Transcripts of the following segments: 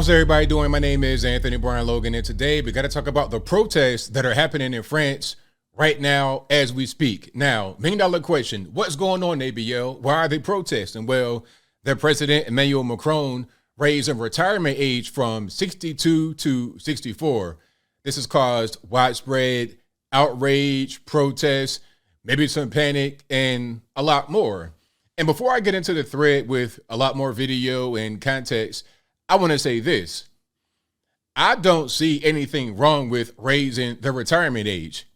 How's everybody doing? My name is Anthony Brian Logan, and today we got to talk about the protests that are happening in France right now as we speak. Now, $1 million question, what's going on, ABL? Why are they protesting? Well, their president, Emmanuel Macron, raised the retirement age from 62 to 64. This has caused widespread outrage, protests, maybe some panic, and a lot more. And before I get into the thread with a lot more video and context, I want to say this. I don't see anything wrong with raising the retirement age,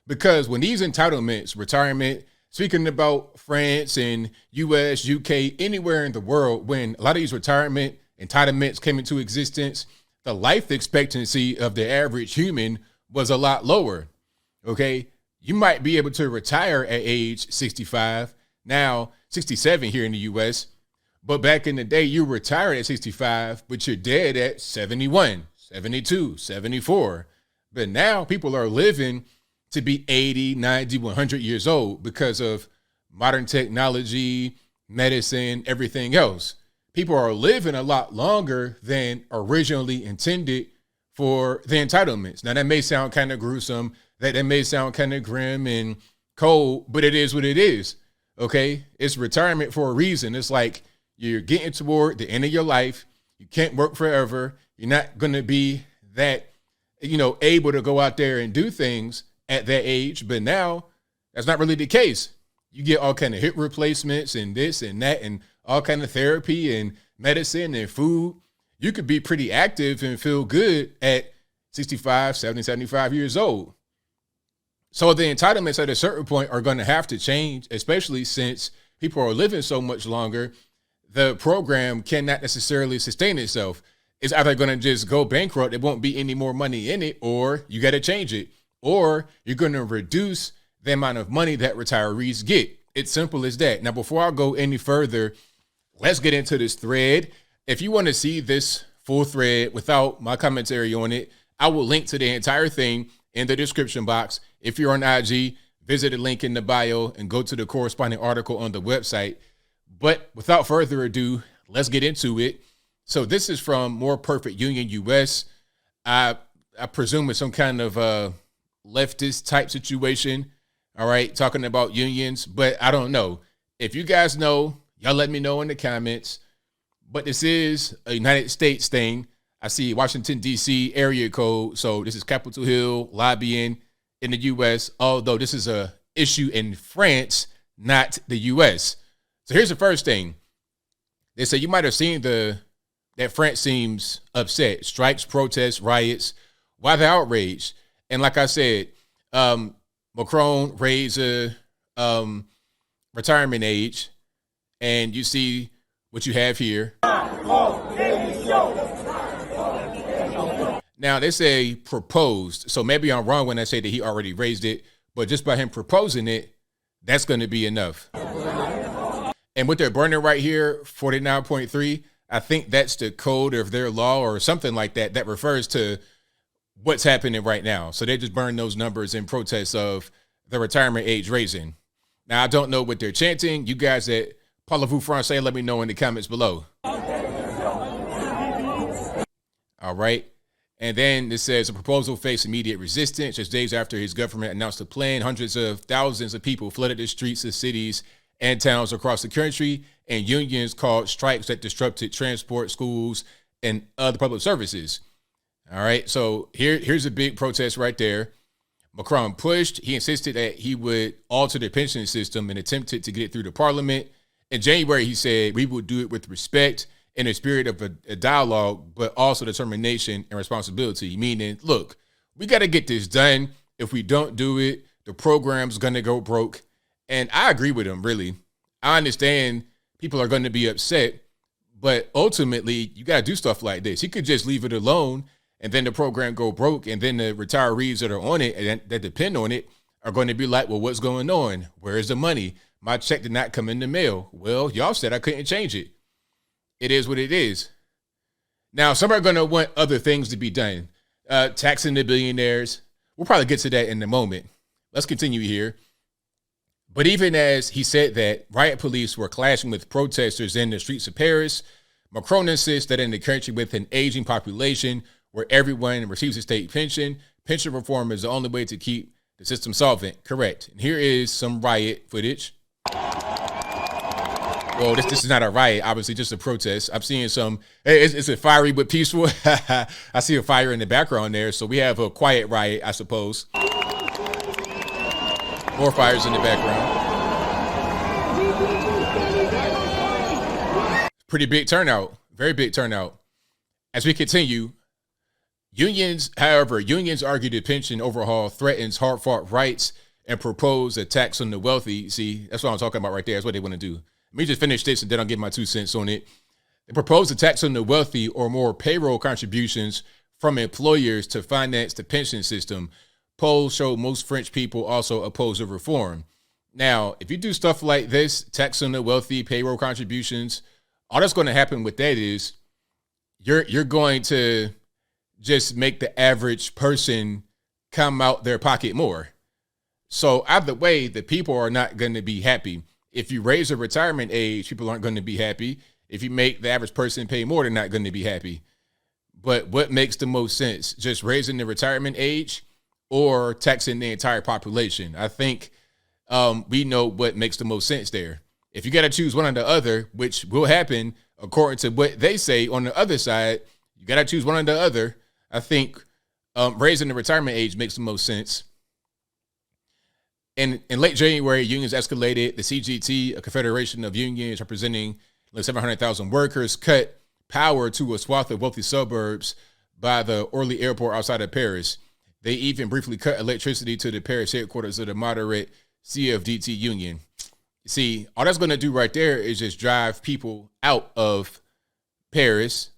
because when these entitlements, retirement, speaking about France and US, UK, anywhere in the world, when a lot of these retirement entitlements came into existence, the life expectancy of the average human was a lot lower. Okay. You might be able to retire at age 65, now 67 here in the US. But back in the day, you retired at 65, but you're dead at 71, 72, 74. But now people are living to be 80, 90, 100 years old because of modern technology, medicine, everything else. People are living a lot longer than originally intended for the entitlements. Now, that may sound kind of gruesome, that may sound kind of grim and cold, but it is what it is, okay? It's retirement for a reason. It's like, you're getting toward the end of your life. You can't work forever. You're not going to be that, able to go out there and do things at that age. But now that's not really the case. You get all kind of hip replacements and this and that and all kind of therapy and medicine and food. You could be pretty active and feel good at 65, 70, 75 years old. So the entitlements at a certain point are going to have to change, especially since people are living so much longer. The program cannot necessarily sustain itself. It's either going to just go bankrupt, there won't be any more money in it, or you got to change it, or you're going to reduce the amount of money that retirees get. It's simple as that. Now, before I go any further, let's get into this thread. If you want to see this full thread without my commentary on it, I will link to the entire thing in the description box. If you're on IG, visit the link in the bio and go to the corresponding article on the website. But without further ado, let's get into it. So this is from More Perfect Union US. I presume it's some kind of leftist type situation. All right, talking about unions, but I don't know. If you guys know, y'all let me know in the comments. But this is a United States thing. I see Washington, D.C. area code. So this is Capitol Hill lobbying in the U.S., although this is a issue in France, not the U.S. So here's the first thing. They say you might have seen that France seems upset. Strikes, protests, riots. Why the outrage? And like I said, Macron raised a retirement age, and you see what you have here. Now they say proposed. So maybe I'm wrong when I say that he already raised it, but just by him proposing it, that's going to be enough. And what they're burning right here, 49.3, I think that's the code of their law or something like that, that refers to what's happening right now. So they just burn those numbers in protest of the retirement age raising. Now, I don't know what they're chanting. You guys at Parlez-vous Français, let me know in the comments below. All right. And then it says the proposal faced immediate resistance. Just days after his government announced the plan, hundreds of thousands of people flooded the streets of cities and towns across the country, and unions called strikes that disrupted transport, schools, and other public services. All right, so here's a big protest right there. Macron pushed. He insisted that he would alter the pension system and attempted to get it through the parliament. In January, he said, we will do it with respect in a spirit of a dialogue, but also determination and responsibility, meaning, look, we got to get this done. If we don't do it, the program's going to go broke. And I agree with him, really. I understand people are going to be upset, but ultimately, you got to do stuff like this. He could just leave it alone, and then the program go broke, and then the retirees that are on it and that depend on it are going to be like, well, what's going on? Where's the money? My check did not come in the mail. Well, y'all said I couldn't change it. It is what it is. Now, some are going to want other things to be done. Taxing the billionaires. We'll probably get to that in a moment. Let's continue here. But even as he said that, riot police were clashing with protesters in the streets of Paris. Macron insists that in a country with an aging population where everyone receives a state pension, pension reform is the only way to keep the system solvent. Correct. And here is some riot footage. Well, this is not a riot, obviously, just a protest. I'm seeing some, it's a fiery but peaceful. I see a fire in the background there. So we have a quiet riot, I suppose. More fires in the background. Pretty big turnout, very big turnout. As we continue, unions argue the pension overhaul threatens hard-fought rights and propose a tax on the wealthy. See, that's what I'm talking about right there. That's what they want to do. Let me just finish this and then I'll give my 2 cents on it. They propose a tax on the wealthy or more payroll contributions from employers to finance the pension system. Polls show most French people also oppose the reform. Now, if you do stuff like this, tax on the wealthy, payroll contributions, all that's going to happen with that is you're going to just make the average person come out their pocket more. So either way, the people are not going to be happy. If you raise the retirement age, people aren't going to be happy. If you make the average person pay more, they're not going to be happy. But what makes the most sense? Just raising the retirement age or taxing the entire population? I think we know what makes the most sense there. If you got to choose one or the other, which will happen according to what they say on the other side, you got to choose one or the other. I think raising the retirement age makes the most sense. In late January, unions escalated. The CGT, a confederation of unions representing 700,000 workers, cut power to a swath of wealthy suburbs by the Orly airport outside of Paris. They even briefly cut electricity to the Paris headquarters of the moderate CFDT union. See, all that's going to do right there is just drive people out of Paris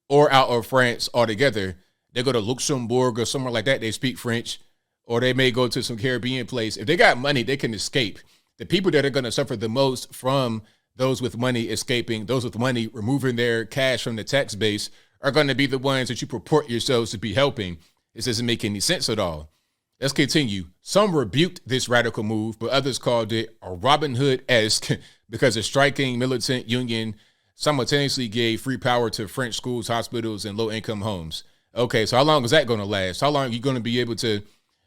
or out of France altogether. They go to Luxembourg or somewhere like that. They speak French. Or they may go to some Caribbean place. If they got money, they can escape. The people that are going to suffer the most from those with money escaping, those with money removing their cash from the tax base, are going to be the ones that you purport yourselves to be helping. This doesn't make any sense at all. Let's continue. Some rebuked this radical move, but others called it a Robin Hood-esque because a striking militant union simultaneously gave free power to French schools, hospitals, and low-income homes. Okay, so how long is that going to last? How long are you going to be able to...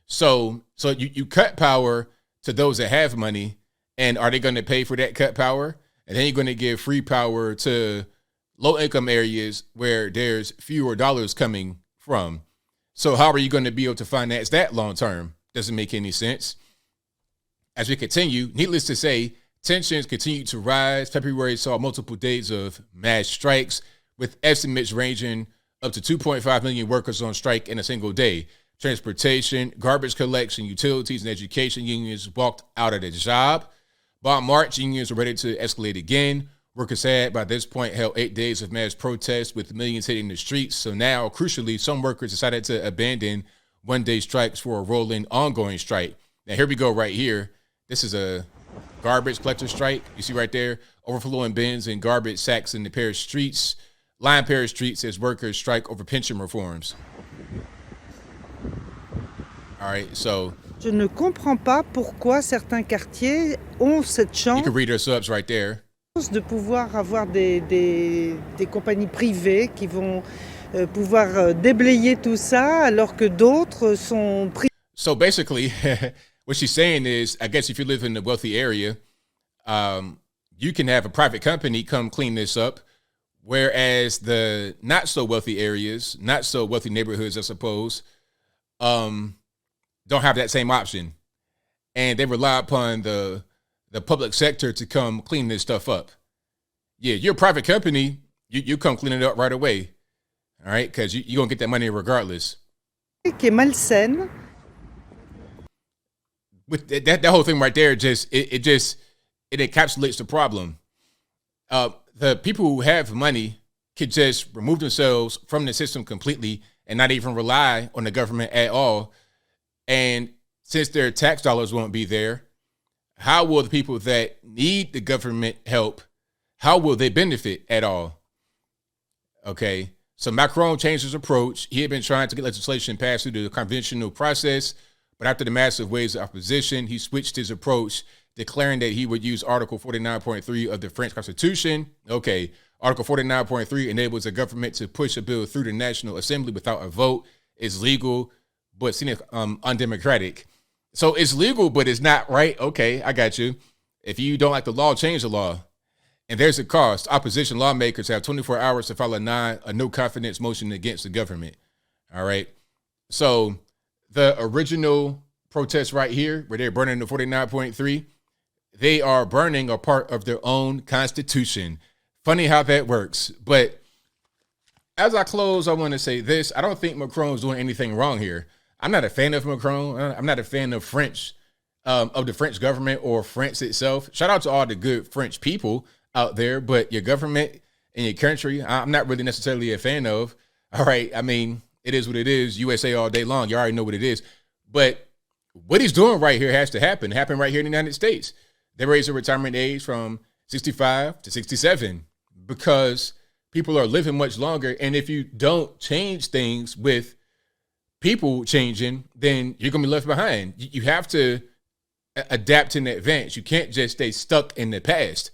So you cut power to those that have money, and are they going to pay for that cut power? And then you're going to give free power to low-income areas where there's fewer dollars coming from. So how are you going to be able to finance that long-term? Doesn't make any sense. As we continue, needless to say, tensions continue to rise. February saw multiple days of mass strikes, with estimates ranging up to 2.5 million workers on strike in a single day. Transportation, garbage collection, utilities, and education unions walked out of the job. By March, unions were ready to escalate again. Workers had, by this point, held 8 days of mass protests with millions hitting the streets. So now, crucially, some workers decided to abandon one-day strikes for a rolling, ongoing strike. Now, here we go right here. This is a garbage collector strike. You see right there, overflowing bins and garbage sacks in the Paris streets. Line Paris streets as workers strike over pension reforms. All right, so je ne comprends pas pourquoi certains quartiers ont cette chance. You can read their subs right there. De pouvoir avoir des compagnies privées qui vont pouvoir déblayer tout ça, alors que d'autres sont privés. So basically, what she's saying is, I guess if you live in a wealthy area, you can have a private company come clean this up, whereas the not so wealthy areas, not so wealthy neighborhoods, I suppose, don't have that same option. And they rely upon the public sector to come clean this stuff up. Yeah, you're a private company, you come clean it up right away. All right, because you're going to get that money regardless. Qui est malsaine. With that whole thing right there, it encapsulates the problem. The people who have money could just remove themselves from the system completely and not even rely on the government at all. And since their tax dollars won't be there, how will the people that need the government help, how will they benefit at all? Okay, so Macron changed his approach. He had been trying to get legislation passed through the conventional process, but after the massive waves of opposition, he switched his approach declaring that he would use Article 49.3 of the French Constitution. Okay, Article 49.3 enables the government to push a bill through the National Assembly without a vote. It's legal, but seen as undemocratic. So it's legal, but it's not right. Okay, I got you. If you don't like the law, change the law. And there's a cost. Opposition lawmakers have 24 hours to file a no confidence motion against the government. All right. So the original protest right here, where they're burning the 49.3, they are burning a part of their own constitution. Funny how that works. But as I close, I want to say this. I don't think Macron's doing anything wrong here. I'm not a fan of Macron. I'm not a fan of the French government or France itself. Shout out to all the good French people out there, but your government and your country, I'm not really necessarily a fan of. All right. I mean, it is what it is. USA all day long. You already know what it is. But what he's doing right here has to happen right here in the United States. They raised the retirement age from 65 to 67 because people are living much longer. And if you don't change things with people changing, then you're going to be left behind. You have to adapt in advance. You can't just stay stuck in the past.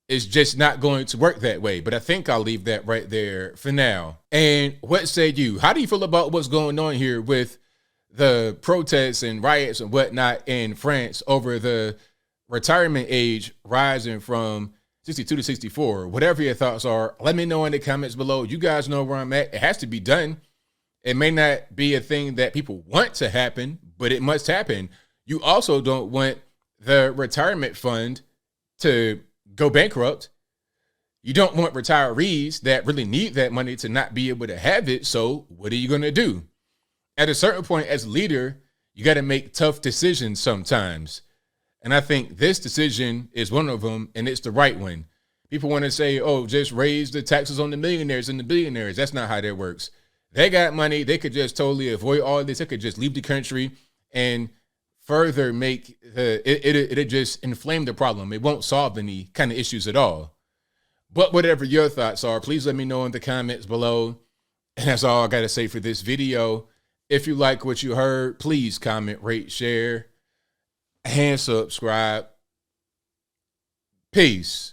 It's just not going to work that way. But I think I'll leave that right there for now. And what say you? How do you feel about what's going on here with the protests and riots and whatnot in France over the retirement age rising from 62 to 64? Whatever your thoughts are, let me know in the comments below. You guys know where I'm at. It has to be done. It may not be a thing that people want to happen, but it must happen. You also don't want the retirement fund to go bankrupt. You don't want retirees that really need that money to not be able to have it. So what are you going to do? At a certain point as a leader, you got to make tough decisions sometimes. And I think this decision is one of them, and it's the right one. People want to say, oh, just raise the taxes on the millionaires and the billionaires. That's not how that works. They got money. They could just totally avoid all this. They could just leave the country and further make it just inflame the problem. It won't solve any kind of issues at all. But whatever your thoughts are, please let me know in the comments below. And that's all I got to say for this video. If you like what you heard, please comment, rate, share, and subscribe. Peace.